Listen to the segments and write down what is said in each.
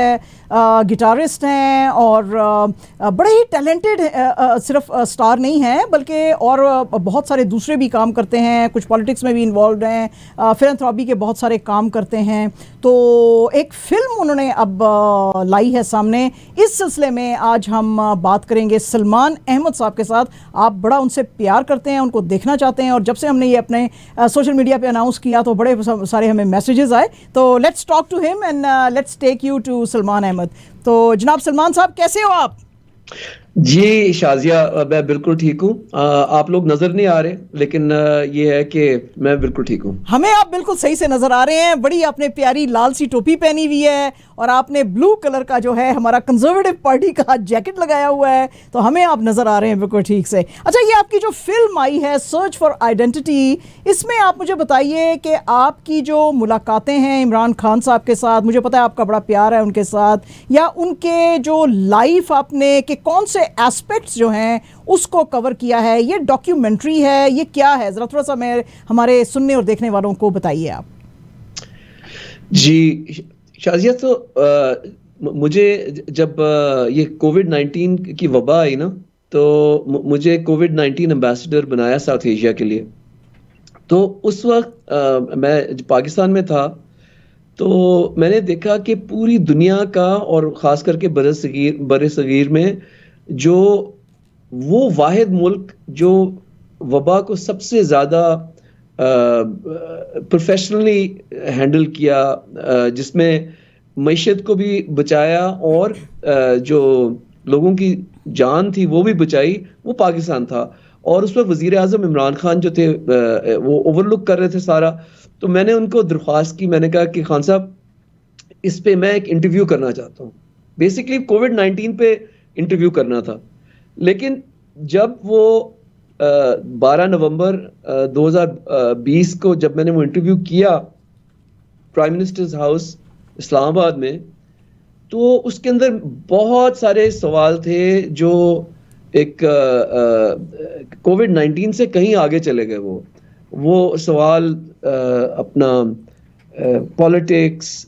ہے, گٹارسٹ ہیں اور بڑے ہی ٹیلنٹڈ, صرف سٹار نہیں ہیں بلکہ اور بہت سارے دوسرے بھی کام کرتے ہیں, کچھ پالیٹکس میں بھی انوالوڈ ہیں, فلانتھراپی کے بہت سارے کام کرتے ہیں. تو ایک فلم انہوں نے اب لائی ہے سامنے. اس سلسلے میں آج ہم بات کریں گے سلمان احمد صاحب کے ساتھ. آپ بڑا ان سے پیار کرتے ہیں, ان کو دیکھنا چاہتے ہیں, اور جب سے ہم نے یہ اپنے سوشل میڈیا پہ اناؤنس کیا تو بڑے سارے ہمیں میسیجز آئے. تو let's talk to him and let's take you to Salman Ahmad. تو جناب سلمان صاحب کیسے ہو آپ؟ جی شازیہ, میں بالکل ٹھیک ہوں. آپ لوگ نظر نہیں آ رہے لیکن یہ ہے کہ میں بالکل ٹھیک ہوں. ہمیں آپ بالکل صحیح سے نظر آ رہے ہیں. بڑی آپ نے پیاری لال سی ٹوپی پہنی ہوئی ہے اور آپ نے بلو کلر کا جو ہے ہمارا کنزرویٹو پارٹی کا جیکٹ لگایا ہوا ہے, تو ہمیں آپ نظر آ رہے ہیں بالکل ٹھیک سے. اچھا, یہ آپ کی جو فلم آئی ہے سرچ فار آئیڈینٹی, اس میں آپ مجھے بتائیے کہ آپ کی جو ملاقاتیں ہیں عمران خان صاحب کے ساتھ, مجھے پتا ہے آپ کا بڑا پیار ہے ان کے ساتھ, یا ان کے جو لائف آپ نے کہ کون سے ایسپیکٹس جو ہیں اس کو کور کیا ہے, یہ ڈاکیومنٹری ہے, یہ کیا ہے, ذرا تھوڑا سا ہمارے سننے اور دیکھنے والوں کو بتائیے آپ. جی شازیہ, تو مجھے جب یہ کووڈ-19 کی وبا آئی نا, تو مجھے کووڈ-19 امبیسڈر بنایا ساؤتھ ایشیا کے لیے. تو اس وقت میں پاکستان میں تھا, تو میں نے دیکھا کہ پوری دنیا کا اور خاص کر کے بر صغیر میں جو وہ واحد ملک جو وبا کو سب سے زیادہ پروفیشنلی ہینڈل کیا, جس میں معیشت کو بھی بچایا اور جو لوگوں کی جان تھی وہ بھی بچائی, وہ پاکستان تھا. اور اس وقت وزیر اعظم عمران خان جو تھے وہ اوور لک کر رہے تھے سارا. تو میں نے ان کو درخواست کی, میں نے کہا کہ خان صاحب اس پہ میں ایک انٹرویو کرنا چاہتا ہوں. بیسکلی کووڈ-19 پہ انٹرویو کرنا تھا. لیکن جب وہ 12 نومبر 2020 کو جب میں نے وہ انٹرویو کیا پرائم منسٹرز ہاؤس اسلام آباد میں, تو اس کے اندر بہت سارے سوال تھے جو ایک کووڈ-19 سے کہیں آگے چلے گئے. وہ سوال اپنا پالیٹکس,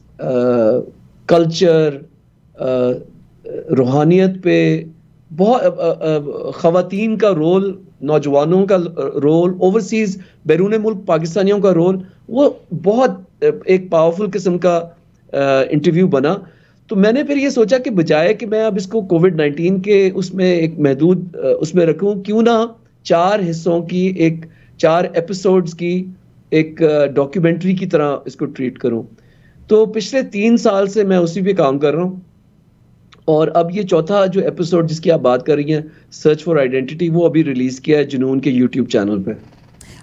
کلچر, روحانیت پہ, بہت خواتین کا رول, نوجوانوں کا رول, اوورسیز بیرون ملک پاکستانیوں کا رول, وہ بہت ایک پاورفل قسم کا انٹرویو بنا. تو میں نے پھر یہ سوچا کہ بجائے کہ میں اب اس کو کووڈ-19 کے اس میں ایک محدود اس میں رکھوں, کیوں نہ 4 حصوں کی 4 ایپیسوڈز کی ایک ڈاکیومنٹری کی طرح اس کو ٹریٹ کروں. تو پچھلے 3 سال سے میں اسی پہ کام کر رہا ہوں, اور اب یہ چوتھا جو ایپیسوڈ جس کی آپ بات کر رہی ہیں سرچ فار آئیڈینٹی, وہ ابھی ریلیز کیا ہے جنون کے یوٹیوب چینل پہ.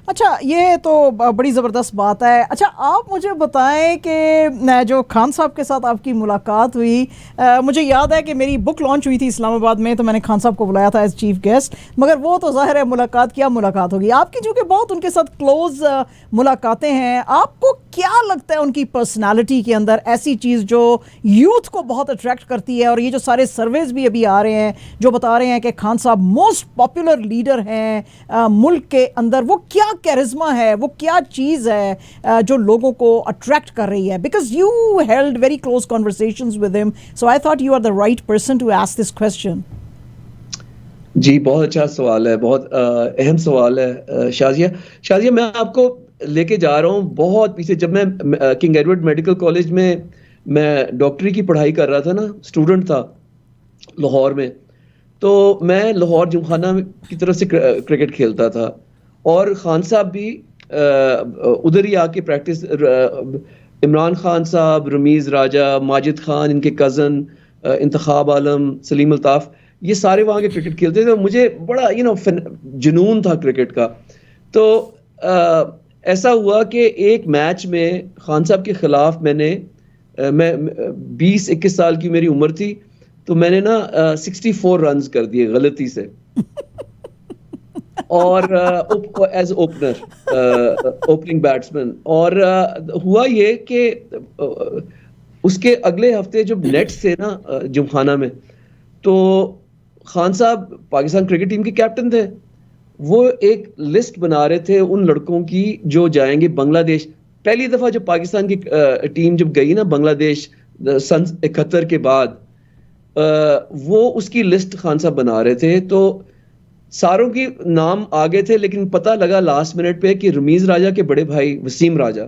اچھا, یہ تو بڑی زبردست بات ہے. اچھا, آپ مجھے بتائیں کہ جو خان صاحب کے ساتھ آپ کی ملاقات ہوئی, مجھے یاد ہے کہ میری بک لانچ ہوئی تھی اسلام آباد میں, تو میں نے خان صاحب کو بلایا تھا ایز چیف گیسٹ, مگر وہ تو ظاہر ہے ملاقات کیا ملاقات ہوگی آپ کی, چونکہ بہت ان کے ساتھ کلوز ملاقاتیں ہیں. آپ کو کیا لگتا ہے ان کی پرسنالٹی کے اندر ایسی چیز جو یوتھ کو بہت اٹریکٹ کرتی ہے؟ اور یہ جو سارے سرویز بھی ابھی آ رہے ہیں جو بتا رہے ہیں کہ خان صاحب موسٹ پاپولر لیڈر ہیں ملک کے اندر, وہ کیا کیرزما ہے, وہ کیا چیز ہے جو لوگوں کو اٹریکٹ کر رہی ہے؟ Because you held very close conversations with him, so I thought you are the right person to ask this question. جی بہت اچھا سوال ہے, بہت اہم سوال ہے شازیہ. میں آپ کو لے کے جا رہا ہوں بہت پیچھے. جب میں کنگ ایڈورڈ میڈیکل کالج میں ڈاکٹری کی پڑھائی کر رہا تھا نا, اسٹوڈنٹ تھا لاہور میں, تو میں لاہور جمخانہ کی طرف سے کرکٹ کھیلتا تھا, اور خان صاحب بھی ادھر ہی آ کے پریکٹس, عمران خان صاحب, رمیز راجہ, ماجد خان ان کے کزن, انتخاب عالم, سلیم الطاف, یہ سارے وہاں کے کرکٹ کھیلتے تھے. مجھے بڑا جنون تھا کرکٹ کا. تو ایسا ہوا کہ ایک میچ میں خان صاحب کے خلاف میں 20-21 سال کی میری عمر تھی, تو میں نے 64 رنز کر دیے غلطی سے, اور ایز اوپنر, اوپننگ بیٹسمین. اور ہوا یہ کہ اس کے اگلے ہفتے جب نیٹس تھے نا جمخانہ میں, تو خان صاحب پاکستان کرکٹ ٹیم کے کیپٹن تھے. وہ ایک لسٹ بنا رہے تھے ان لڑکوں کی جو جائیں گے بنگلہ دیش. پہلی دفعہ جب پاکستان کی ٹیم جب گئی نا بنگلہ دیش سن 71 کے بعد وہ اس کی لسٹ خان صاحب بنا رہے تھے, تو ساروں کی نام آگے تھے, لیکن پتہ لگا لاسٹ منٹ پہ کہ رمیز راجہ کے بڑے بھائی وسیم راجہ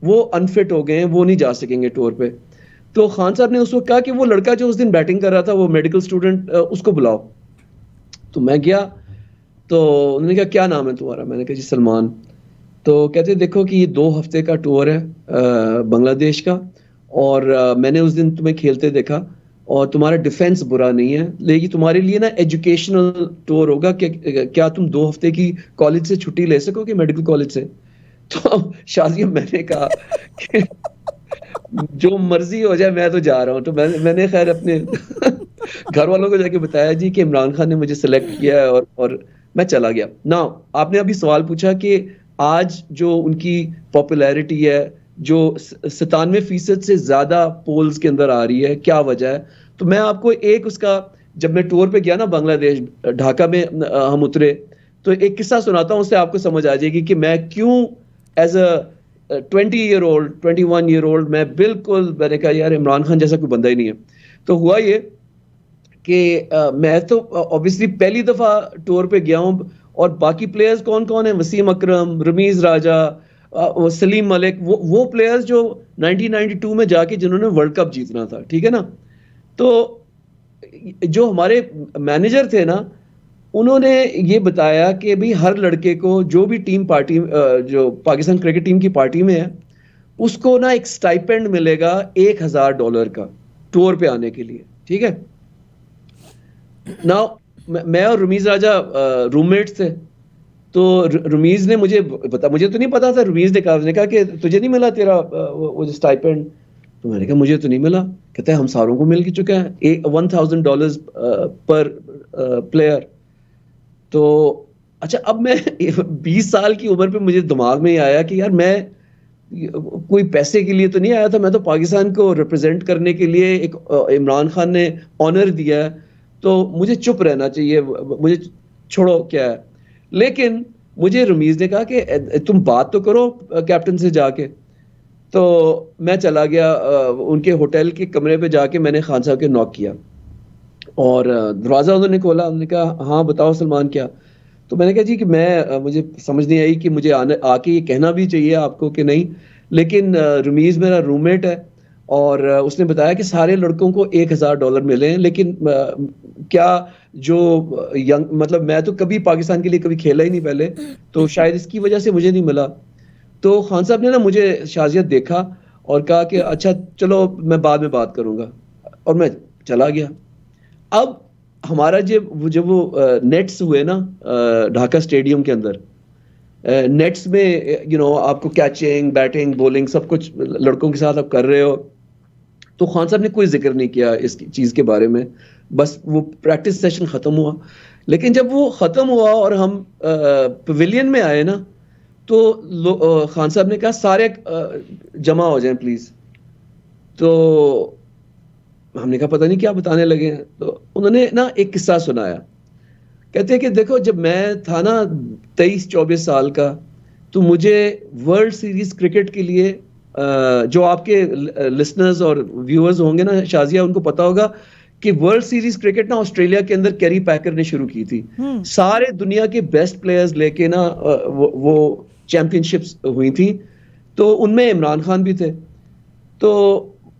وہ انفٹ ہو گئے ہیں, وہ نہیں جا سکیں گے ٹور پہ. تو خان صاحب نے اس وقت کہا کہ وہ لڑکا جو اس دن بیٹنگ کر رہا تھا, وہ میڈیکل اسٹوڈنٹ, اس کو بلاؤ. تو میں گیا, تو انہوں نے کہا کیا نام ہے تمہارا؟ میں نے کہا جی سلمان. تو کہتے دیکھو کہ یہ 2 ہفتے کا ٹور ہے بنگلہ دیش کا, اور میں نے اس دن تمہیں کھیلتے دیکھا, اور تمہارا ڈیفینس برا نہیں ہے, لیکن تمہارے لیے نا ایجوکیشنل ٹور ہوگا کہ کیا تم 2 ہفتے کی کالج سے چھٹی لے سکو گے, میڈیکل کالج سے. تو شازیہ میں نے کہا کہ جو مرضی ہو جائے میں تو جا رہا ہوں. تو میں نے خیر اپنے گھر والوں کو جا کے بتایا جی کہ عمران خان نے مجھے سلیکٹ کیا ہے, اور میں چلا گیا. نا آپ نے ابھی سوال پوچھا کہ آج جو ان کی پاپولیرٹی ہے جو 97% سے زیادہ پولز کے اندر آ رہی ہے, کیا وجہ ہے؟ تو میں آپ کو ایک اس کا, جب میں ٹور پہ گیا نا بنگلہ دیش, ڈھاکہ میں ہم اترے, تو ایک قصہ سناتا ہوں, اس سے آپ کو سمجھ آ جائے گی کہ میں کیوں ایز اے 21 ایئر اولڈ میں بالکل, میں نے کہا یار عمران خان جیسا کوئی بندہ ہی نہیں ہے. تو ہوا یہ کہ میں تو obviously پہلی دفعہ ٹور پہ گیا ہوں, اور باقی پلیئرز کون کون ہیں؟ وسیم اکرم, رمیز راجہ, سلیم ملک, وہ پلیئرز جو 1992 میں جا کے جنہوں نے ورلڈ کپ جیتنا تھا, ٹھیک ہے نا. تو جو ہمارے مینیجر تھے نا, انہوں نے یہ بتایا کہ بھئی ہر لڑکے کو جو بھی ٹیم پارٹی, جو پاکستان کرکٹ ٹیم کی پارٹی میں ہے, اس کو نا ایک سٹائپینڈ ملے گا $1000 کا ٹور پہ آنے کے لیے, ٹھیک ہے نا. میں اور رمیز راجہ روم میٹس تھے. تو رمیز نے مجھے تو نہیں پتا تھا, رمیز نے کہا کہ تجھے نہیں ملا تیرا وہ جو سٹائپینڈ؟ تو میں نے کہا مجھے تو نہیں ملا. کہتا ہے ہم ساروں کو مل چکا ہے $1000 پر پلیئر. تو اچھا, اب میں 20 سال کی عمر پہ مجھے دماغ میں ہی آیا کہ یار میں کوئی پیسے کے لیے تو نہیں آیا تھا, میں تو پاکستان کو ریپرزینٹ کرنے کے لیے, ایک عمران خان نے آنر دیا ہے, تو مجھے چپ رہنا چاہیے, مجھے چھوڑو کیا ہے. لیکن مجھے رمیز نے کہا کہ تم بات تو کرو کیپٹن سے جا کے. تو میں چلا گیا ان کے ہوٹل کے کمرے پہ, جا کے میں نے خان صاحب کے ناک کیا, اور دروازہ انہوں نے کھولا. انہوں نے کہا ہاں بتاؤ سلمان کیا؟ تو میں نے کہا جی کہ مجھے سمجھ نہیں آئی کہ مجھے آ کے یہ کہنا بھی چاہیے آپ کو کہ نہیں, لیکن رمیز میرا روم میٹ ہے, اور اس نے بتایا کہ سارے لڑکوں کو $1000 ملے ہیں, لیکن کیا جو ینگ, مطلب میں تو کبھی پاکستان کے لیے کبھی کھیلا ہی نہیں پہلے, تو شاید اس کی وجہ سے مجھے نہیں ملا. تو خان صاحب نے نا مجھے شازیت دیکھا اور کہا کہ اچھا چلو میں بعد میں بات کروں گا, اور میں چلا گیا. اب ہمارا جب وہ نیٹس ہوئے نا ڈھاکہ اسٹیڈیم کے اندر, نیٹس میں آپ کو کیچنگ, بیٹنگ, بولنگ سب کچھ لڑکوں کے ساتھ آپ کر رہے ہو. تو خان صاحب نے کوئی ذکر نہیں کیا اس چیز کے بارے میں, بس وہ پریکٹس سیشن ختم ہوا. لیکن جب وہ ختم ہوا اور ہم پویلین میں آئے نا, تو خان صاحب نے کہا سارے جمع ہو جائیں پلیز. تو ہم نے کہا پتہ نہیں کیا بتانے لگے ہیں. تو انہوں نے نا ایک قصہ سنایا. کہتے ہیں کہ دیکھو جب میں تھا نا 23-24 سال کا, تو مجھے ورلڈ سیریز کرکٹ کے لیے, جو آپ کے لسنرز اور ویورز ہوں گے نا شازیہ, ان کو پتا ہوگا کہ ورلڈ سیریز کرکٹ نا آسٹریلیا کے اندر کیری پیکر نے شروع کی تھی. سارے دنیا کے بیسٹ پلیئرز لے کے نا وہ چیمپئن شپس ہوئی تھی, تو ان میں عمران خان بھی تھے. تو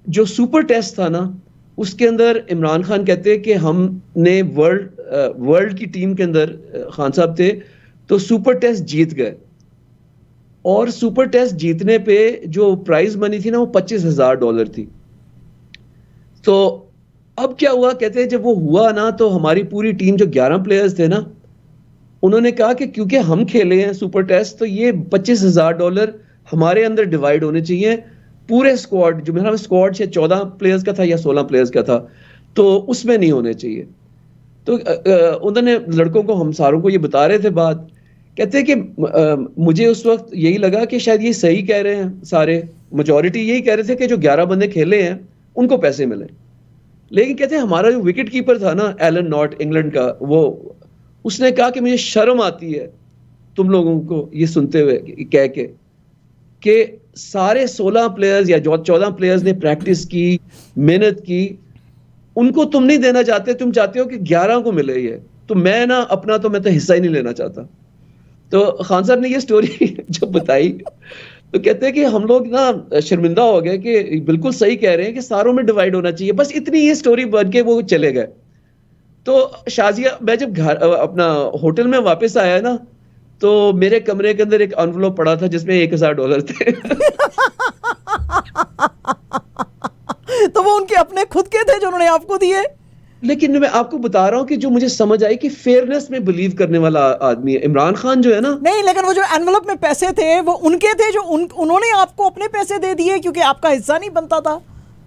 جو سپر ٹیسٹ تھا نا, اس کے اندر عمران خان کہتے ہیں کہ ہم نے ورلڈ کی ٹیم کے اندر خان صاحب تھے, تو سپر ٹیسٹ جیت گئے. اور سپر ٹیسٹ جیتنے پہ جو پرائز منی تھی نا, وہ $25,000 تھی. تو اب کیا ہوا, کہتے ہیں جب وہ ہوا نا, تو ہماری پوری ٹیم جو 11 پلیئرز تھے نا, انہوں نے کہا کہ کیونکہ ہم کھیلے ہیں سپر ٹیسٹ, تو یہ $25,000 ہمارے اندر ڈیوائڈ ہونے چاہیے پورے اسکواڈ, جو میرا اسکواڈ 14 پلیئرز کا تھا یا 16 پلیئرز کا تھا, تو اس میں نہیں ہونے چاہیے. تو انہوں نے لڑکوں کو, ہم ساروں کو یہ بتا رہے تھے بات. کہتے ہیں کہ مجھے اس وقت یہی لگا کہ شاید یہ صحیح کہہ رہے ہیں, سارے میجورٹی یہی کہہ رہے تھے کہ جو 11 بندے کھیلے ہیں ان کو پیسے ملیں. لیکن کہتے ہیں ہمارا جو وکٹ کیپر تھا نا ایلن ناٹ, انگلینڈ کا, وہ اس نے کہا کہ مجھے شرم آتی ہے تم لوگوں کو یہ سنتے ہوئے کہہ کے کہ سارے 16 پلیئرز یا 14 پلیئرز نے پریکٹس کی, محنت کی, ان کو تم نہیں دینا چاہتے, تم چاہتے ہو کہ 11 کو ملے یہ. تو میں نا اپنا تو میں تو حصہ ہی نہیں لینا چاہتا. تو خان صاحب نے یہ سٹوری جو بتائی تو کہتے ہیں کہ ہم لوگ نا شرمندہ ہو گئے کہ بالکل صحیح کہہ رہے ہیں کہ ساروں میں ڈیوائڈ ہونا چاہیے, بس اتنی یہ سٹوری بن کے وہ چلے گئے. تو شازیہ میں جب گھر اپنا ہوٹل میں واپس آیا نا تو میرے کمرے کے اندر ایک انویلوپ پڑا تھا جس میں $1000 تھے. تو وہ ان کے اپنے خود کے تھے جو انہوں نے آپ کو دیے. لیکن میں آپ کو بتا رہا ہوں کہ جو مجھے سمجھ آئی کہ فیئرنیس میں بلیو کرنے والا آدمی ہے عمران خان جو ہے نا. نہیں, لیکن وہ جو انویلوپ میں پیسے تھے وہ ان کے تھے جو انہوں نے آپ کو اپنے پیسے دے دیے کیونکہ آپ کا حصہ نہیں بنتا تھا.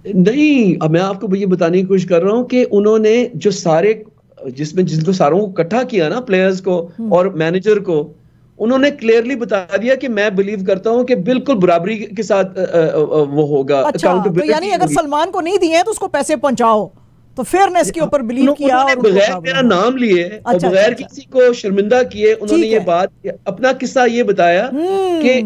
نہیں, اب میں آپ کو یہ بتانے کی کوشش کر رہا ہوں کہ انہوں نے جو سارے جن کو ساروں کو اکٹھا کیا نا, پلیئرز کو اور مینیجر کو, انہوں نے کلیئرلی بتا دیا کہ میں بلیو کرتا ہوں کہ بالکل برابری کے ساتھ وہ ہوگا. اچھا, تو یعنی اگر سلمان کو نہیں دیے ہیں تو اس کو پیسے پہنچاؤ, تو فیئرنیس کے اوپر بلیو کیا. اور بغیر میرا نام لیے اور بغیر کسی کو شرمندہ کیے انہوں نے یہ بات اپنا قصہ یہ بتایا کہ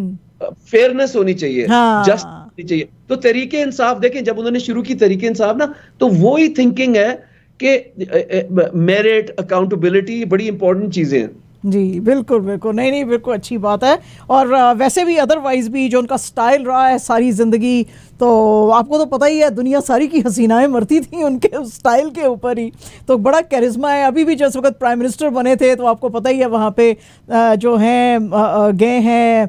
فیئرنیس ہونی چاہیے, جسٹ ہونی چاہیے. تو تحریک انصاف دیکھیں جب انہوں نے شروع کی تحریک انصاف نا, تو وہی تھنکنگ ہے کہ میرٹ, اکاؤنٹیبلٹی بڑی امپورٹنٹ چیزیں ہیں. جی بالکل بالکل, نہیں بالکل اچھی بات ہے. اور ویسے بھی ادروائز بھی جو ان کا سٹائل رہا ہے ساری زندگی, تو آپ کو تو پتہ ہی ہے دنیا ساری کی حسینائیں مرتی تھیں ان کے سٹائل کے اوپر ہی. تو بڑا کیرزما ہے. ابھی بھی جس وقت پرائم منسٹر بنے تھے تو آپ کو پتہ ہی ہے وہاں پہ جو ہیں گئے ہیں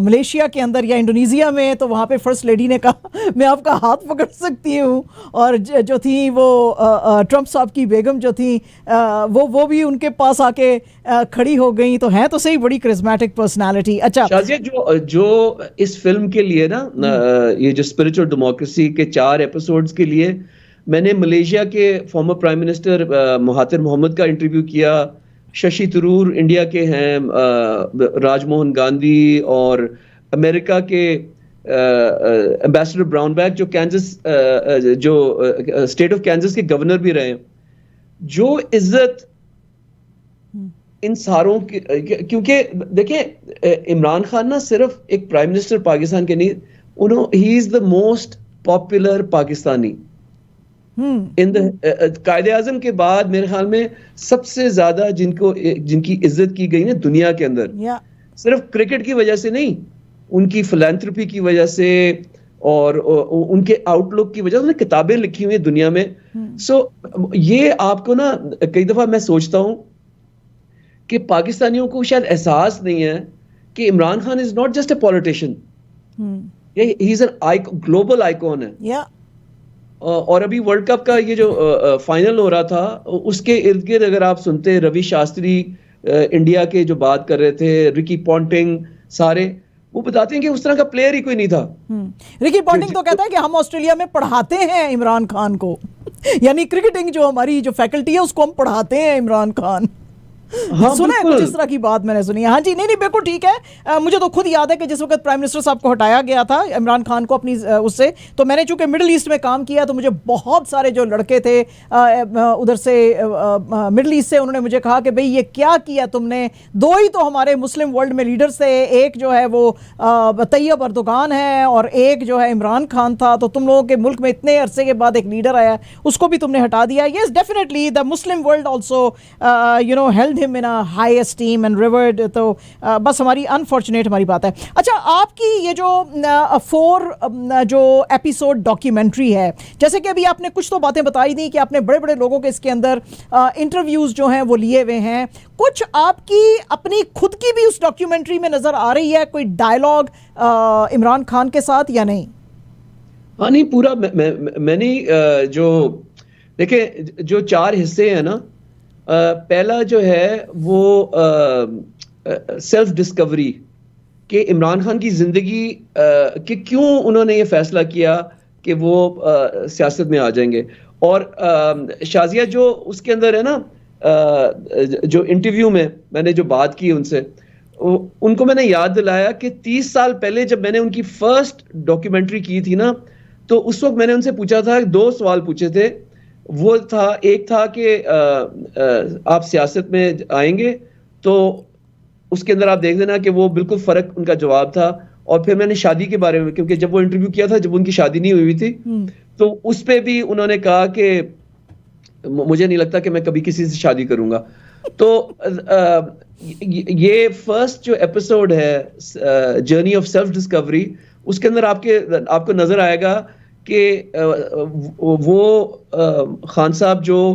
ملیشیا کے اندر یا انڈونیزیا میں, تو وہاں پہ فرسٹ لیڈی نے کہا میں آپ کا ہاتھ پکڑ سکتی ہوں, اور جو تھیں وہ ٹرمپ صاحب کی بیگم جو تھیں وہ بھی ان کے پاس آ کے کھڑی ہو گئی. تو ہیں تو صحیح بڑی کرزمیٹک پرسنالٹی. اچھا شازیہ, جو اس فلم کے لیے نا یہ جو اسپرچل ڈیموکریسی کے 4 ایپیسوڈز کے لیے میں نے ملیشیا کے فارمر پرائم منسٹر مہاتر محمد کا انٹرویو کیا, ششی تھرور انڈیا کے ہیں, راج موہن گاندھی, اور امریکہ کے ایمبیسڈر براؤن بیک جو کینزس جو اسٹیٹ آف کینزس کے گورنر بھی رہے ہیں. جو عزت ان ساروں کی, کیونکہ دیکھیں عمران خان نا صرف ایک پرائم منسٹر پاکستان کے نہیں, ہی از the most popular Pakistani. Quaid Azam کے بعد میرے خیال میں سب سے زیادہ جن کی عزت کی گئی نا دنیا کے اندر, صرف کرکٹ کی وجہ سے نہیں, ان کی فلانتھرپی کی وجہ سے اور ان کے آؤٹ لک کی وجہ سے. انہوں نے کتابیں لکھی ہوئی ہیں دنیا میں. سو یہ آپ کو نا کئی دفعہ میں سوچتا ہوں کہ پاکستانیوں کو شاید احساس نہیں ہے کہ Imran Khan is not just a politician, he is an global icon ہے. اور ابھی ورلڈ کپ کا یہ جو فائنل ہو رہا تھا اس کے ارد گرد اگر آپ سنتے, روی شاستری انڈیا کے جو بات کر رہے تھے, رکی پونٹنگ, سارے وہ بتاتے ہیں کہ اس طرح کا پلیئر ہی کوئی نہیں تھا. رکی پونٹنگ تو کہتا ہے کہ ہم آسٹریلیا میں پڑھاتے ہیں عمران خان کو, یعنی کرکٹنگ جو ہماری جو فیکلٹی ہے اس کو ہم پڑھاتے ہیں عمران خان. سنا ہے کچھ اس طرح کی بات میں نے سنی ہے. ہاں جی, نہیں بالکل ٹھیک ہے. مجھے تو خود یاد ہے کہ جس وقت پرائم منسٹر صاحب کو ہٹایا گیا تھا عمران خان کو اپنی اس سے, تو میں نے چونکہ مڈل ایسٹ میں کام کیا تو مجھے بہت سارے جو لڑکے تھے ادھر سے مڈل ایسٹ سے, انہوں نے مجھے کہا کہ بھئی یہ کیا کیا تم نے. 2 ہی تو ہمارے مسلم ورلڈ میں لیڈرز تھے, ایک جو ہے وہ طیب اردوغان ہے اور ایک جو ہے عمران خان تھا, تو تم لوگوں کے ملک میں اتنے عرصے کے بعد ایک لیڈر آیا اس کو بھی تم نے ہٹا دیا. Yes definitely the Muslim world also held him in a high esteem and revered. تو بس ہماری انفارچونیٹ ہماری بات ہے. اچھا, آپ کی یہ جو 4 جو ایپیسوڈ ڈاکیومنٹری ہے, جیسے کہ ابھی آپ نے کچھ تو باتیں بتائی دی کہ آپ نے بڑے بڑے لوگوں کے اس کے اندر انٹرویوز جو ہیں وہ لیے ہوئے ہیں, کچھ آپ کی اپنی خود کی بھی اس ڈاکیومنٹری میں نظر آ رہی ہے کوئی ڈائلاگ عمران خان کے ساتھ یا نہیں؟ ہاں نہیں, پورا میں نے جو دیکھیں جو 4 حصے ہیں نا, پہلا جو ہے وہ سیلف ڈسکوری کہ عمران خان کی زندگی کہ کیوں انہوں نے یہ فیصلہ کیا کہ وہ سیاست میں آ جائیں گے. اور شازیہ جو اس کے اندر ہے نا, جو انٹرویو میں نے جو بات کی ان سے, ان کو میں نے یاد دلایا کہ 30 سال پہلے جب میں نے ان کی فرسٹ ڈاکیومنٹری کی تھی نا, تو اس وقت میں نے ان سے پوچھا تھا, 2 سوال پوچھے تھے. وہ تھا, ایک تھا کہ آپ سیاست میں آئیں گے, تو اس کے اندر آپ دیکھ دینا کہ وہ بالکل فرق ان کا جواب تھا. اور پھر میں نے شادی کے بارے میں, کیونکہ جب وہ انٹرویو کیا تھا جب ان کی شادی نہیں ہوئی تھی, تو اس پہ بھی انہوں نے کہا کہ مجھے نہیں لگتا کہ میں کبھی کسی سے شادی کروں گا. تو یہ فرسٹ جو ایپیسوڈ ہے جرنی آف سیلف ڈسکوری, اس کے اندر آپ کو نظر آئے گا کہ وہ خان صاحب جو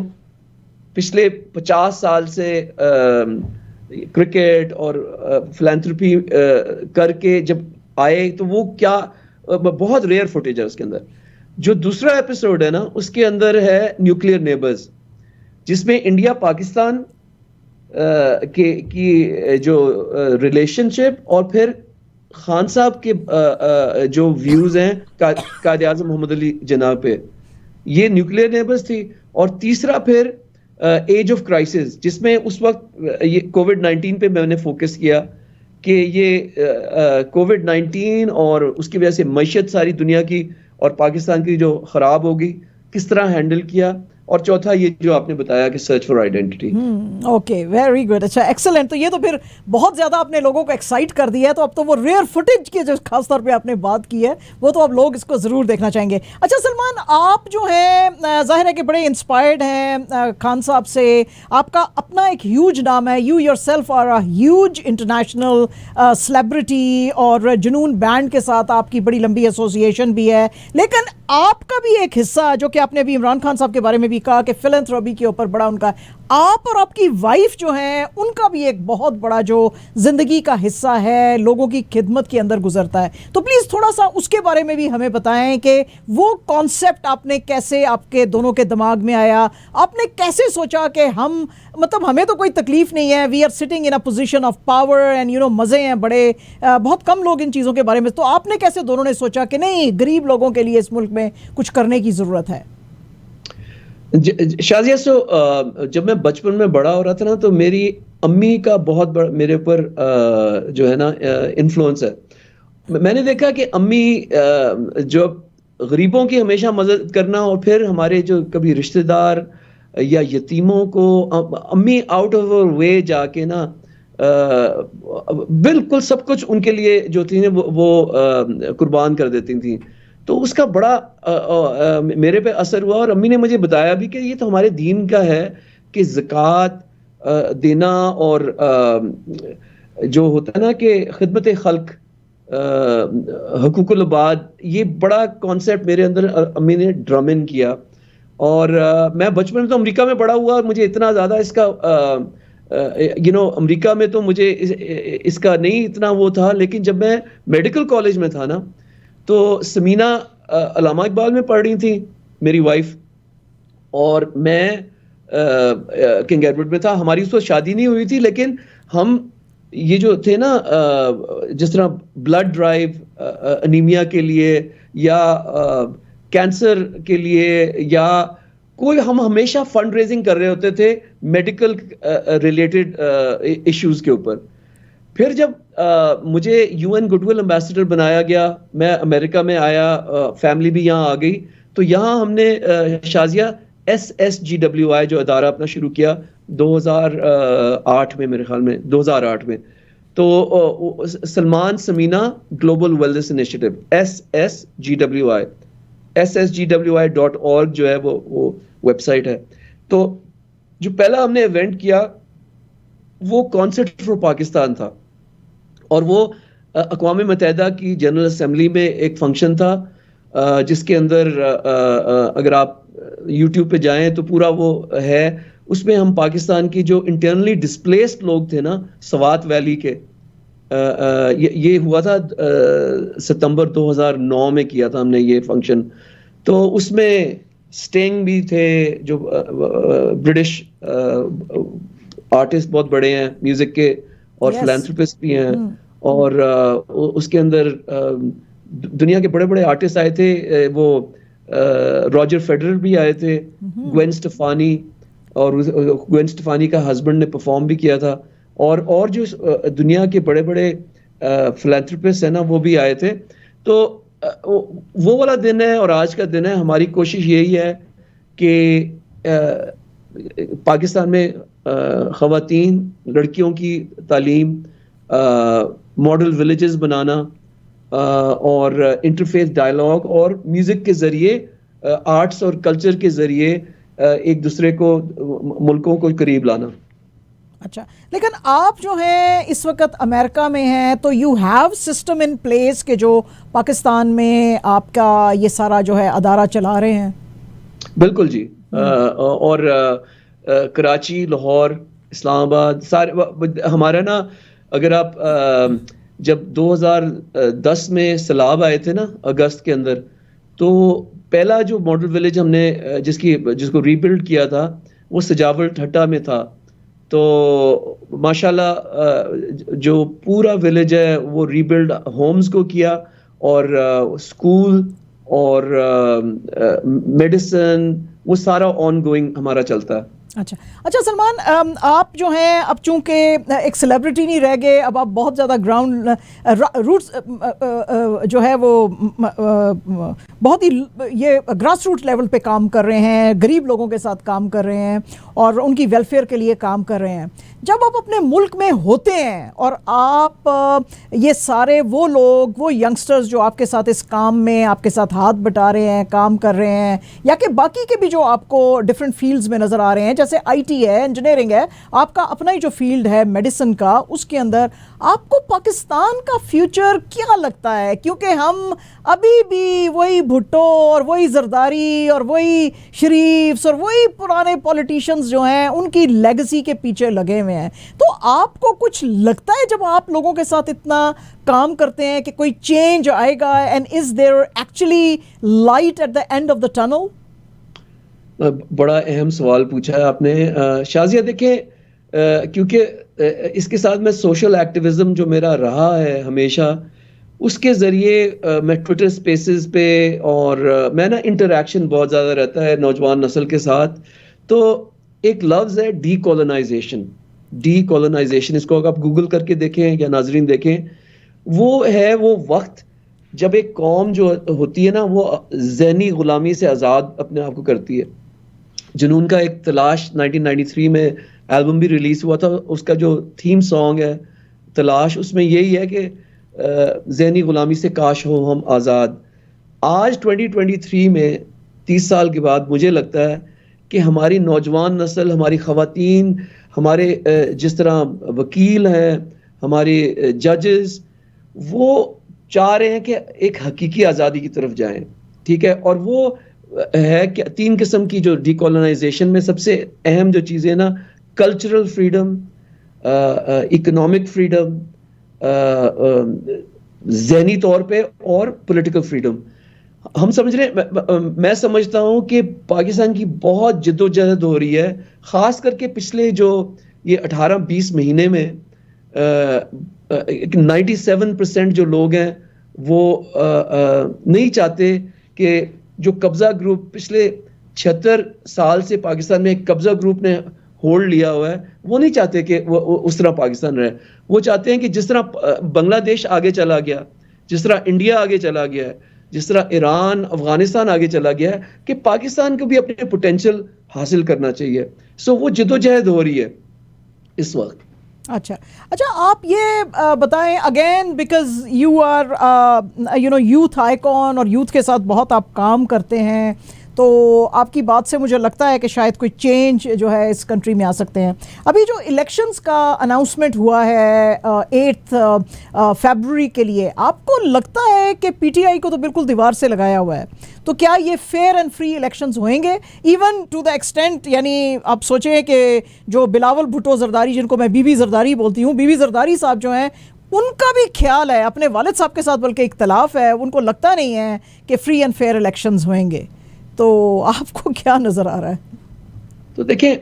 پچھلے 50 سال سے کرکٹ اور فلانتھروپی کر کے جب آئے, تو وہ کیا بہت ریئر فوٹیج ہے اس کے اندر. جو دوسرا ایپیسوڈ ہے نا, اس کے اندر ہے نیوکلیئر نیبرز, جس میں انڈیا پاکستان کی جو ریلیشن شپ اور پھر خان صاحب کے جو ویوز ہیں قائد اعظم محمد علی جناح پہ, یہ نیوکلیئر نیبرز تھی. اور تیسرا پھر ایج آف کرائسس, جس میں اس وقت یہ کووڈ-19 پہ میں نے فوکس کیا کہ یہ کووڈ-19 اور اس کی وجہ سے معیشت ساری دنیا کی اور پاکستان کی جو خراب ہوگی کس طرح ہینڈل کیا. اور چوتھا یہ جو آپ نے بتایا کہ search for identity. Okay, very good, اچھا ایکسلنٹ. تو یہ تو پھر بہت زیادہ آپ نے لوگوں کو ایکسائٹ کر دیا ہے. تو اب تو وہ ریئر فوٹیج کی جو خاص طور پہ آپ نے بات کی ہے وہ تو اب لوگ اس کو ضرور دیکھنا چاہیں گے. اچھا سلمان, آپ جو ہیں ظاہر ہے کہ بڑے انسپائرڈ ہیں خان صاحب سے, آپ کا اپنا ایک ہیوج نام ہے, you yourself are a huge international celebrity, اور جنون بینڈ کے ساتھ آپ کی بڑی لمبی ایسوسیشن بھی ہے. لیکن آپ کا بھی ایک حصہ, جو کہ آپ نے ابھی عمران خان صاحب کے بارے میں بھی کہا کہ فلنتھروپی کے اوپر بڑا ان کا, آپ اور آپ کی وائف جو ہیں ان کا بھی ایک بہت بڑا جو زندگی کا حصہ ہے لوگوں کی خدمت کے اندر گزرتا ہے. تو پلیز تھوڑا سا اس کے بارے میں بھی ہمیں بتائیں کہ وہ کانسیپٹ آپ نے کیسے, آپ کے دونوں کے دماغ میں آیا, آپ نے کیسے سوچا کہ ہم, مطلب ہمیں تو کوئی تکلیف نہیں ہے, we are sitting in a position of power and you know مزے ہیں بڑے, بہت کم لوگ ان چیزوں کے بارے میں, تو آپ نے کیسے دونوں نے سوچا کہ نہیں غریب لوگوں کے لیے اس ملک میں کچھ کرنے کی ضرورت ہے؟ شازیہ, جب میں بچپن میں بڑا ہو رہا تھا نا, تو میری امی کا بہت بڑا میرے اوپر جو ہے نا انفلوئنس ہے. میں نے دیکھا کہ امی جو غریبوں کی ہمیشہ مدد کرنا, اور پھر ہمارے جو کبھی رشتہ دار یا یتیموں کو امی آؤٹ آف وے جا کے نا بالکل سب کچھ ان کے لیے جو تھی وہ قربان کر دیتی تھیں. تو اس کا بڑا میرے پہ اثر ہوا, اور امی نے مجھے بتایا بھی کہ یہ تو ہمارے دین کا ہے کہ زکوٰۃ دینا اور جو ہوتا ہے نا کہ خدمت خلق, حقوق العباد, یہ بڑا کانسیپٹ میرے اندر امی نے ڈرم ان کیا. اور میں بچپن میں تو امریکہ میں بڑا ہوا, مجھے اتنا زیادہ اس کا امریکہ میں تو مجھے اس کا نہیں اتنا وہ تھا. لیکن جب میں میڈیکل کالج میں تھا نا, تو سمینہ علامہ اقبال میں پڑھ رہی تھی میری وائف, اور میں کنگ ایڈورڈ میں تھا. ہماری اس وقت شادی نہیں ہوئی تھی, لیکن ہم یہ جو تھے نا جس طرح بلڈ ڈرائیو انیمیا کے لیے یا کینسر کے لیے یا کوئی, ہم ہمیشہ فنڈ ریزنگ کر رہے ہوتے تھے میڈیکل ریلیٹڈ ایشوز کے اوپر. پھر جب مجھے U N goodwill ambassador بنایا گیا, میں امریکہ میں آیا, فیملی بھی یہاں آ گئی, تو یہاں ہم نے شازیہ SSGWI جو ادارہ اپنا شروع کیا 2008 میں, میرے خیال میں 2008 میں. تو Salman Samina global wellness initiative SSGWI, SSGWI.org جو ہے وہ ویب سائٹ ہے. تو جو پہلا ہم نے ایونٹ کیا وہ کانسرٹ فار پاکستان تھا, اور وہ اقوام متحدہ کی جنرل اسمبلی میں ایک فنکشن تھا, جس کے اندر اگر آپ یوٹیوب پہ جائیں تو پورا وہ ہے. اس میں ہم پاکستان کی جو انٹرنلی ڈسپلیسڈ لوگ تھے نا سوات ویلی کے, یہ ہوا تھا ستمبر 2009 میں کیا تھا ہم نے یہ فنکشن. تو اس میں اسٹینگ بھی تھے جو برٹش آرٹسٹ بہت بڑے ہیں میوزک کے, اور فلانتھروپسٹ بھی ہیں, اور اس کے اندر دنیا کے بڑے بڑے آرٹسٹ آئے تھے. وہ راجر فیڈرر بھی آئے تھے, گوین اسٹیفانی, اور گوین اسٹیفانی کا ہسبینڈ نے پرفارم بھی کیا تھا, اور جو دنیا کے بڑے بڑے فلانتھروپسٹ ہیں نا وہ بھی آئے تھے. تو وہ والا دن ہے اور آج کا دن ہے. ہماری کوشش یہی ہے کہ پاکستان میں خواتین, لڑکیوں کی تعلیم, ماڈل ولیجز بنانا, اور انٹرفیس ڈائلاگ اور میوزک کے ذریعے آرٹس اور کلچر کے ذریعے ایک دوسرے کو ملکوں کو قریب لانا. اچھا لیکن آپ جو ہیں اس وقت امریکہ میں ہیں تو you have system in place کہ جو پاکستان میں آپ کا یہ سارا جو ہے ادارہ چلا رہے ہیں. بالکل جی. اور کراچی، لاہور، اسلام آباد سارے ہمارا نا، اگر آپ جب 2010 میں سیلاب آئے تھے نا اگست کے اندر، تو پہلا جو ماڈل ولیج ہم نے جس کو ریبلڈ کیا تھا وہ سجاول ٹھٹا میں تھا. تو ماشاءاللہ جو پورا ولیج ہے وہ ریبلڈ ہومز کو کیا، اور اسکول اور میڈیسن وہ سارا آن گوئنگ ہمارا چلتا ہے. اچھا سلمان، آپ جو ہیں اب چونکہ ایک سیلیبریٹی نہیں رہ گئے، اب آپ بہت زیادہ گراؤنڈ روٹس جو ہے وہ بہت ہی یہ گراس روٹ لیول پہ کام کر رہے ہیں، غریب لوگوں کے ساتھ کام کر رہے ہیں اور ان کی ویلفیئر کے لیے کام کر رہے ہیں. جب آپ اپنے ملک میں ہوتے ہیں اور آپ یہ سارے وہ لوگ، وہ ینگسٹرز جو آپ کے ساتھ اس کام میں آپ کے ساتھ ہاتھ بٹا رہے ہیں، کام کر رہے ہیں، یا کہ باقی کے بھی جو آپ کو ڈفرینٹ فیلڈز میں نظر آ رہے ہیں، جیسے آئی ٹی ہے، انجینئرنگ ہے، آپ کا اپنا ہی جو فیلڈ ہے میڈیسن کا، اس کے اندر آپ کو پاکستان کا فیوچر کیا لگتا ہے؟ کیونکہ ہم ابھی بھی وہی بھٹو اور وہی زرداری اور وہی شریفس اور وہی پرانے پولیٹیشینز جو ہیں ان کی لیگسی کے پیچھے لگے ہوئے ہیں. تو آپ کو کچھ لگتا ہے جب آپ لوگوں کے ساتھ اتنا کام کرتے ہیں کہ کوئی چینج آئے گا؟ And is there actually light at the end of the tunnel? بڑا اہم سوال پوچھا ہے آپ نے شازیہ. دیکھیں، کیونکہ اس کے ساتھ میں سوشل ایکٹیویزم جو میرا رہا ہے ہمیشہ، اس کے ذریعے میں ٹویٹر سپیسز پہ اور میں نا انٹریکشن بہت زیادہ رہتا ہے نوجوان نسل کے ساتھ. تو ایک لفظ ہے ڈی کولونائزیشن. ڈی کولونائزیشن، اس کو آپ گوگل کر کے دیکھیں یا ناظرین دیکھیں، وہ ہے وہ وقت جب ایک قوم جو ہوتی ہے نا وہ ذہنی غلامی سے آزاد اپنے آپ کو کرتی ہے. جنون کا ایک تلاش 1993 میں البم بھی ریلیز ہوا تھا، اس کا جو تھیم سانگ ہے تلاش، اس میں یہی ہے کہ ذہنی غلامی سے کاش ہو ہم آزاد. آج 2023 میں 30 سال کے بعد مجھے لگتا ہے کہ ہماری نوجوان نسل، ہماری خواتین، ہمارے جس طرح وکیل ہیں، ہمارے ججز، وہ چاہ رہے ہیں کہ ایک حقیقی آزادی کی طرف جائیں. ٹھیک ہے، اور وہ ہے کہ 3 قسم کی جو ڈی کولونائزیشن میں سب سے اہم جو چیزیں نا، کلچرل فریڈم، اکنامک فریڈم، ذہنی طور پہ، اور پولیٹیکل فریڈم. ہم سمجھ رہے ہیں، میں سمجھتا ہوں کہ پاکستان کی بہت جد و جہد ہو رہی ہے، خاص کر کے پچھلے جو یہ 18-20 مہینے میں 97% جو لوگ ہیں وہ نہیں چاہتے کہ جو قبضہ گروپ پچھلے 76 سال سے پاکستان میں ایک قبضہ گروپ نے ہولڈ لیا ہوا ہے، وہ نہیں چاہتے کہ وہ اس طرح پاکستان رہے. وہ چاہتے ہیں کہ جس طرح بنگلہ دیش آگے چلا گیا، جس طرح انڈیا آگے چلا گیا ہے، جس طرح ایران، افغانستان آگے چلا گیا ہے، کہ پاکستان کو بھی اپنے پوٹینشل حاصل کرنا چاہیے. سو وہ جدوجہد ہو رہی ہے اس وقت. اچھا آپ یہ بتائیں again, because you are youth icon اور یوتھ کے ساتھ بہت آپ کام کرتے ہیں، تو آپ کی بات سے مجھے لگتا ہے کہ شاید کوئی چینج جو ہے اس کنٹری میں آ سکتے ہیں. ابھی جو الیکشنز کا اناؤنسمنٹ ہوا ہے 8 فیبروری کے لیے، آپ کو لگتا ہے کہ پی ٹی آئی کو تو بالکل دیوار سے لگایا ہوا ہے، تو کیا یہ فیئر اینڈ فری الیکشنز ہوئیں گے؟ ایون ٹو دا ایکسٹینٹ، یعنی آپ سوچیں کہ جو بلاول بھٹو زرداری، جن کو میں بی بی زرداری بولتی ہوں، بی بی زرداری صاحب جو ہیں، ان کا بھی خیال ہے، اپنے والد صاحب کے ساتھ بلکہ اختلاف ہے، ان کو لگتا نہیں ہے کہ فری اینڈ فیئر الیکشنز ہوئیں گے. تو آپ کو کیا نظر آ رہا ہے؟ تو دیکھیں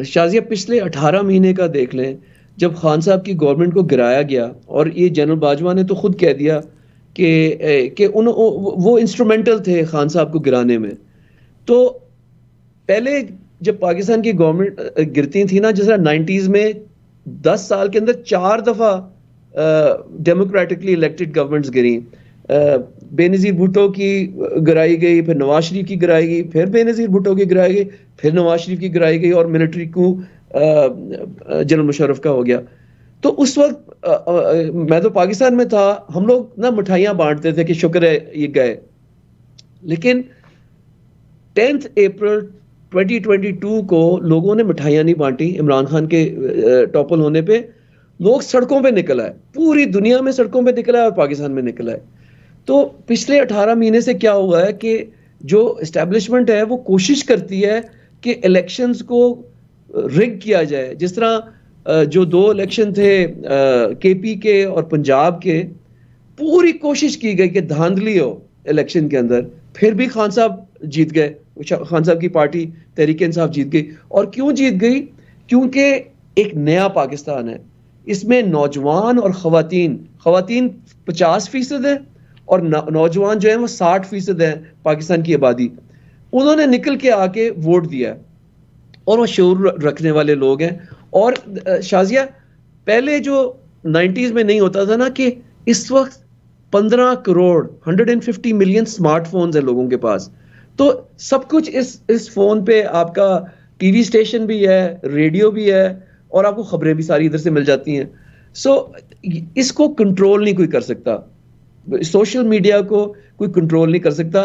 شازیہ، پچھلے 18 مہینے کا دیکھ لیں، جب خان صاحب کی گورنمنٹ کو گرایا گیا، اور یہ جنرل باجوہ نے تو خود کہہ دیا کہ وہ انسٹرومنٹل تھے خان صاحب کو گرانے میں. تو پہلے جب پاکستان کی گورنمنٹ گرتی تھی نا، جس طرح 90s میں 10 سال کے اندر 4 دفعہ ڈیموکریٹکلی الیکٹڈ گورنمنٹس گریں. بے نظیر بھٹو کی گرائی گئی، پھر نواز شریف کی گرائی گئی، پھر بے نظیر بھٹو کی گرائی گئی، پھر نواز شریف کی گرائی گئی، اور ملٹری کو جنرل مشرف کا ہو گیا. تو اس وقت میں تو پاکستان میں تھا, ہم لوگ نا مٹھائیاں بانٹتے تھے کہ شکر ہے یہ گئے. لیکن 10 اپریل 2022 کو لوگوں نے مٹھائیاں نہیں بانٹی. عمران خان کے ٹاپل ہونے پہ لوگ سڑکوں پہ نکل آئے, پوری دنیا میں سڑکوں پہ نکل آئے اور پاکستان میں نکل آئے. تو پچھلے 18 مہینے سے کیا ہوا ہے کہ جو اسٹیبلشمنٹ ہے وہ کوشش کرتی ہے کہ الیکشنز کو رگ کیا جائے. جس طرح جو 2 الیکشن تھے کے پی کے اور پنجاب کے, پوری کوشش کی گئی کہ دھاندلی ہو الیکشن کے اندر, پھر بھی خان صاحب جیت گئے, خان صاحب کی پارٹی تحریک انصاف جیت گئی. اور کیوں جیت گئی؟ کیونکہ ایک نیا پاکستان ہے, اس میں نوجوان اور خواتین 50% ہیں اور نوجوان جو ہیں وہ 60% ہیں پاکستان کی آبادی. انہوں نے نکل کے آ کے ووٹ دیا اور وہ شعور رکھنے والے لوگ ہیں. اور شازیہ, پہلے جو 90s میں نہیں ہوتا تھا نا, کہ اس وقت 15 کروڑ 150 ملین اسمارٹ فونز ہیں لوگوں کے پاس. تو سب کچھ اس فون پہ آپ کا ٹی وی اسٹیشن بھی ہے, ریڈیو بھی ہے, اور آپ کو خبریں بھی ساری ادھر سے مل جاتی ہیں. سو اس کو کنٹرول نہیں کوئی کر سکتا, سوشل میڈیا کو کوئی کنٹرول نہیں کر سکتا.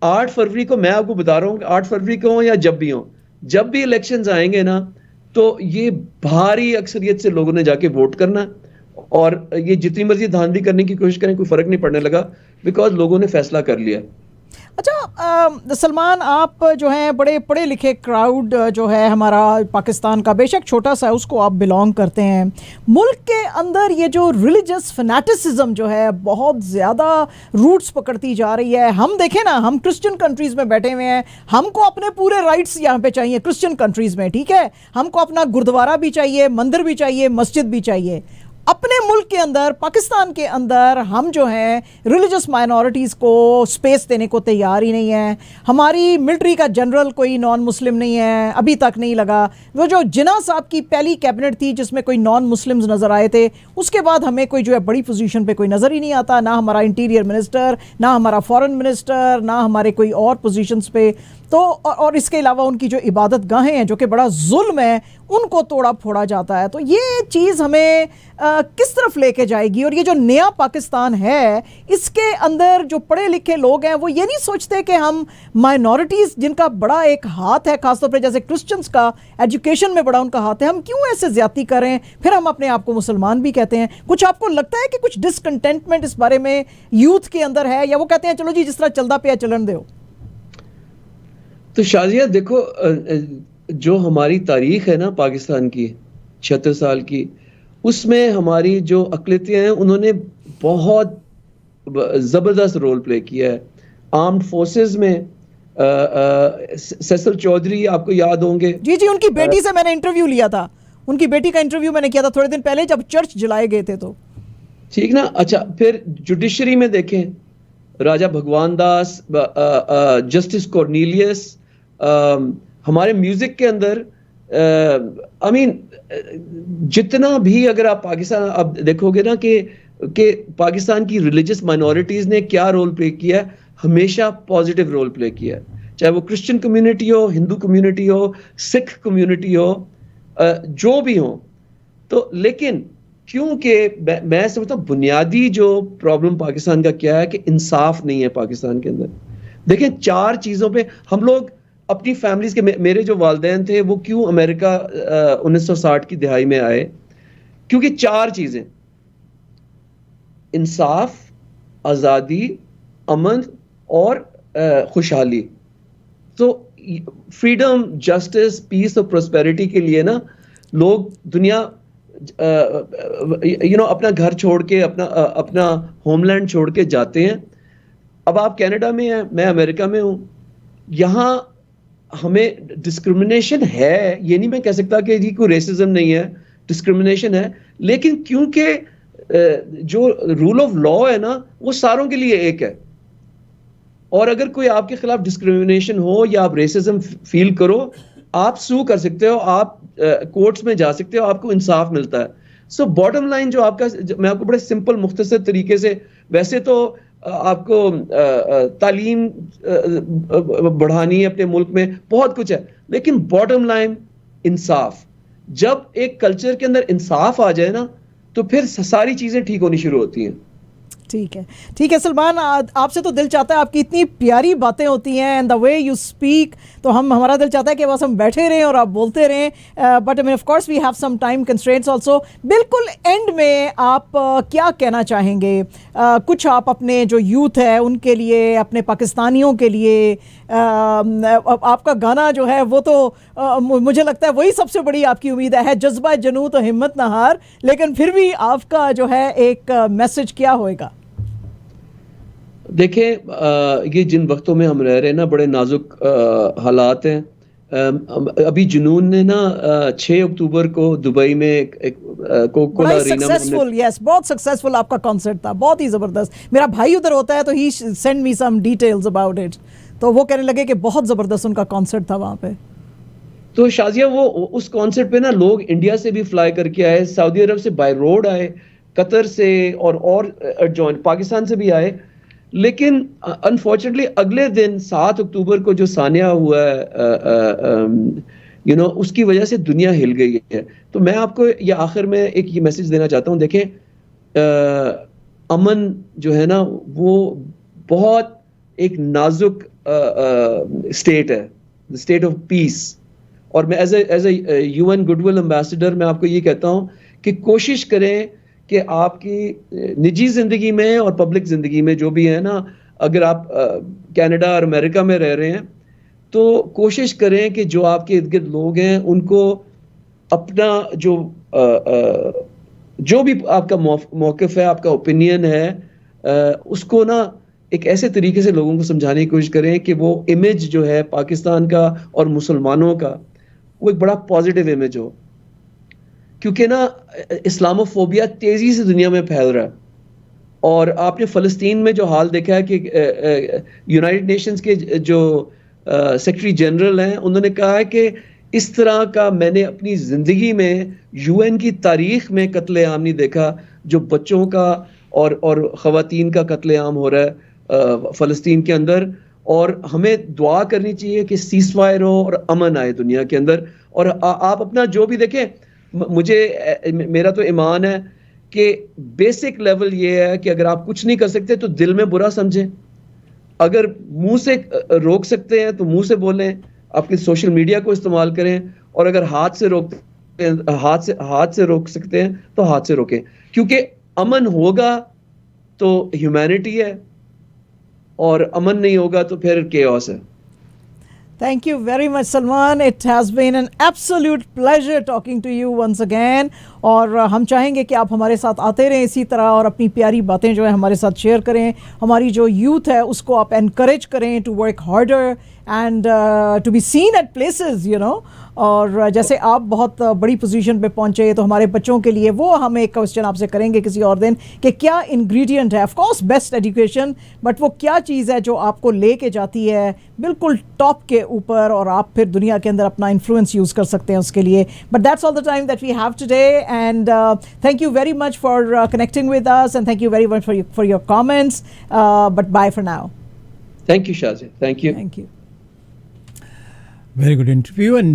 8 فروری کو میں آپ کو بتا رہا ہوں کہ 8 فروری کو ہوں یا جب بھی ہوں, جب بھی الیکشنز آئیں گے نا, تو یہ بھاری اکثریت سے لوگوں نے جا کے ووٹ کرنا, اور یہ جتنی مرضی دھاندلی کرنے کی کوشش کریں کوئی فرق نہیں پڑنے لگا, بیکاز لوگوں نے فیصلہ کر لیا. اچھا سلمان, آپ جو ہیں بڑے پڑھے لکھے کراؤڈ جو ہے ہمارا پاکستان کا, بے شک چھوٹا سا, اس کو آپ بلانگ کرتے ہیں. ملک کے اندر یہ جو ریلیجس فنیٹسزم جو ہے بہت زیادہ روٹس پکڑتی جا رہی ہے. ہم دیکھیں نا, ہم کرسچن کنٹریز میں بیٹھے ہوئے ہیں, ہم کو اپنے پورے رائٹس یہاں پہ چاہیے کرسچن کنٹریز میں, ٹھیک ہے, ہم کو اپنا گردوارہ بھی چاہیے, مندر بھی چاہیے, مسجد بھی چاہیے. اپنے ملک کے اندر, پاکستان کے اندر, ہم جو ہیں ریلیجس مائنورٹیز کو سپیس دینے کو تیار ہی نہیں ہیں. ہماری ملٹری کا جنرل کوئی نان مسلم نہیں ہے, ابھی تک نہیں لگا. وہ جو جناح صاحب کی پہلی کیبنٹ تھی جس میں کوئی نان مسلمز نظر آئے تھے, اس کے بعد ہمیں کوئی جو ہے بڑی پوزیشن پہ کوئی نظر ہی نہیں آتا, نہ ہمارا انٹیریئر منسٹر, نہ ہمارا فارن منسٹر, نہ ہمارے کوئی اور پوزیشنز پہ. تو اور اس کے علاوہ ان کی جو عبادت گاہیں ہیں جو کہ بڑا ظلم ہے, ان کو توڑا پھوڑا جاتا ہے. تو یہ چیز ہمیں کس طرف لے کے جائے گی؟ اور یہ جو نیا پاکستان ہے, اس کے اندر جو پڑھے لکھے لوگ ہیں وہ یہ نہیں سوچتے کہ ہم مائنورٹیز جن کا بڑا ایک ہاتھ ہے, خاص طور پہ جیسے کرسچنز کا ایجوکیشن میں بڑا ان کا ہاتھ ہے, ہم کیوں ایسے زیادتی کریں؟ پھر ہم اپنے آپ کو مسلمان بھی کہتے ہیں. کچھ آپ کو لگتا ہے کہ کچھ ڈسکنٹینٹمنٹ اس بارے میں یوتھ کے اندر ہے, یا وہ کہتے ہیں چلو جی جس طرح چلتا پیا چلن دو؟ تو شازیہ دیکھو, جو ہماری تاریخ ہے نا پاکستان کی 76 سال کی, اس میں ہماری جو اقلیتیں ہیں انہوں نے بہت زبردست رول پلے کیا ہے. آرمڈ فورسز میں سیسل چودھری آپ کو یاد ہوں گے, جی ان کی بیٹی سے میں نے انٹرویو لیا تھا, ان کی بیٹی کا انٹرویو میں نے کیا تھا تھوڑے دن پہلے جب چرچ جلائے گئے تھے. تو ٹھیک نا. اچھا, پھر جوڈیشری میں دیکھیں, راجہ بھگوان داس, جسٹس کورنیلیس, ہمارے میوزک کے اندر جتنا بھی اگر آپ پاکستان اب دیکھو گے نا کہ پاکستان کی ریلیجس مائنورٹیز نے کیا رول پلے کیا ہے, ہمیشہ پازیٹیو رول پلے کیا ہے, چاہے وہ کرسچن کمیونٹی ہو, ہندو کمیونٹی ہو, سکھ کمیونٹی ہو, جو بھی ہو. تو لیکن کیونکہ میں سمجھتا ہوں بنیادی جو پرابلم پاکستان کا کیا ہے کہ انصاف نہیں ہے پاکستان کے اندر. دیکھیں 4 چیزوں پہ ہم لوگ اپنی فیملیز کے, میرے جو والدین تھے وہ کیوں امریکہ 1960 کی دہائی میں آئے, کیونکہ 4 چیزیں: انصاف, آزادی, امن اور خوشحالی. تو فریڈم, جسٹس, پیس اور پراسپیرٹی کے لیے نا لوگ دنیا اپنا گھر چھوڑ کے, اپنا ہوم لینڈ چھوڑ کے جاتے ہیں. اب آپ کینیڈا میں ہیں, میں امریکہ میں ہوں, یہاں ہمیں ڈسکرمنیشن ہے, یہ نہیں میں کہہ سکتا کہ جی کوئی ریسزم نہیں ہے, ڈسکرمنیشن ہے, لیکن کیونکہ جو رول آف لا ہے نا وہ ساروں کے لیے ایک ہے, اور اگر کوئی آپ کے خلاف ڈسکرمنیشن ہو یا آپ ریسزم فیل کرو, آپ سو کر سکتے ہو, آپ کورٹس میں جا سکتے ہو, آپ کو انصاف ملتا ہے. سو باٹم لائن جو آپ کا, میں آپ کو بڑے سمپل مختصر طریقے سے, ویسے تو آپ کو تعلیم بڑھانی ہے اپنے ملک میں, بہت کچھ ہے, لیکن باٹم لائن انصاف. جب ایک کلچر کے اندر انصاف آ جائے نا تو پھر ساری چیزیں ٹھیک ہونی شروع ہوتی ہیں. ٹھیک ہے سلمان, آپ سے تو دل چاہتا ہے, آپ کی اتنی پیاری باتیں ہوتی ہیں and the way you speak, تو ہمارا دل چاہتا ہے کہ بس ہم بیٹھے رہیں اور آپ بولتے رہیں, but of course we have some time constraints also. بالکل اینڈ میں آپ کیا کہنا چاہیں گے, کچھ آپ اپنے جو یوتھ ہے ان کے لیے, اپنے پاکستانیوں کے لیے, آپ کا گانا جو ہے وہ تو مجھے لگتا ہے وہی سب سے بڑی آپ کی امید ہے, جذبہ جنوں تو ہمت نہ ہار, لیکن پھر بھی آپ کا جو ہے ایک میسج کیا ہوئے گا؟ دیکھیں, یہ جن وقتوں میں ہم رہ رہے ہیں نا, بڑے نازک حالات ہیں. ابھی جنون نے نا 6 اکتوبر کو دبئی میں کوکولا ارینا میں بہت سکسیسفل آپ کا کانسرٹ تھا, بہت ہی زبردست. میرا بھائی ادھر ہوتا ہے تو ہی send me some details about it, تو وہ کہنے لگے کہ بہت زبردست ان کا کانسرٹ تھا وہاں پہ. تو شازیہ وہ اس کانسرٹ پہ نا لوگ انڈیا سے بھی فلائی کر کے آئے, سعودی عرب سے بائی روڈ آئے, قطر سے اور جوائن پاکستان سے بھی آئے. لیکن انفارچونیٹلی اگلے دن 7 اکتوبر کو جو سانحہ ہوا ہے اس کی وجہ سے دنیا ہل گئی ہے. تو میں آپ کو یہ آخر میں ایک یہ میسج دینا چاہتا ہوں. دیکھیں, امن جو ہے نا وہ بہت ایک نازک اسٹیٹ ہے, اسٹیٹ آف پیس. اور میں as a UN good will ambassador میں آپ کو یہ کہتا ہوں کہ کوشش کریں کہ آپ کی نجی زندگی میں اور پبلک زندگی میں جو بھی ہے نا, اگر آپ کینیڈا اور امریکہ میں رہ رہے ہیں تو کوشش کریں کہ جو آپ کے ارد گرد لوگ ہیں ان کو اپنا جو بھی آپ کا موقف ہے, آپ کا اوپینین ہے, اس کو نا ایک ایسے طریقے سے لوگوں کو سمجھانے کی کوشش کریں کہ وہ امیج جو ہے پاکستان کا اور مسلمانوں کا وہ ایک بڑا پازیٹیو امیج ہو. کیونکہ نا اسلاموفوبیا تیزی سے دنیا میں پھیل رہا ہے, اور آپ نے فلسطین میں جو حال دیکھا ہے کہ یونائٹڈ نیشنز کے جو سیکرٹری جنرل ہیں انہوں نے کہا ہے کہ اس طرح کا میں نے اپنی زندگی میں UN کی تاریخ میں قتل عام نہیں دیکھا, جو بچوں کا اور خواتین کا قتل عام ہو رہا ہے فلسطین کے اندر. اور ہمیں دعا کرنی چاہیے کہ سیز فائر ہو اور امن آئے دنیا کے اندر. اور آپ اپنا جو بھی دیکھیں, میرا تو ایمان ہے کہ بیسک لیول یہ ہے کہ اگر آپ کچھ نہیں کر سکتے تو دل میں برا سمجھیں, اگر منہ سے روک سکتے ہیں تو منہ سے بولیں, آپ کی سوشل میڈیا کو استعمال کریں, اور اگر ہاتھ سے روک سکتے ہیں تو ہاتھ سے روکیں, کیونکہ امن ہوگا تو ہیومینٹی ہے, اور امن نہیں ہوگا تو پھر کیوس ہے. Thank you very much, Salman. It has been an absolute pleasure talking to you once again. اور ہم چاہیں گے کہ آپ ہمارے ساتھ آتے رہیں اسی طرح, اور اپنی پیاری باتیں جو ہے ہمارے ساتھ شیئر کریں. ہماری جو یوتھ ہے اس کو آپ انکریج کریں to work harder and to be seen at places اور جیسے آپ بہت بڑی پوزیشن پہ پہنچے تو ہمارے بچوں کے لیے وہ ہم ایک کوسچن آپ سے کریں گے کسی اور دن کہ کیا انگریڈینٹ ہے. Of course best education, but وہ کیا چیز ہے جو آپ کو لے کے جاتی ہے بالکل ٹاپ کے اوپر, اور آپ پھر دنیا کے اندر اپنا انفلوئنس یوز کر سکتے ہیں اس کے لیے. But that's all the time that we have today, and thank you very much for connecting with us, and thank you very much for your comments, but bye for now. Thank you, Shazia. Thank you. Thank you. Very good interview. And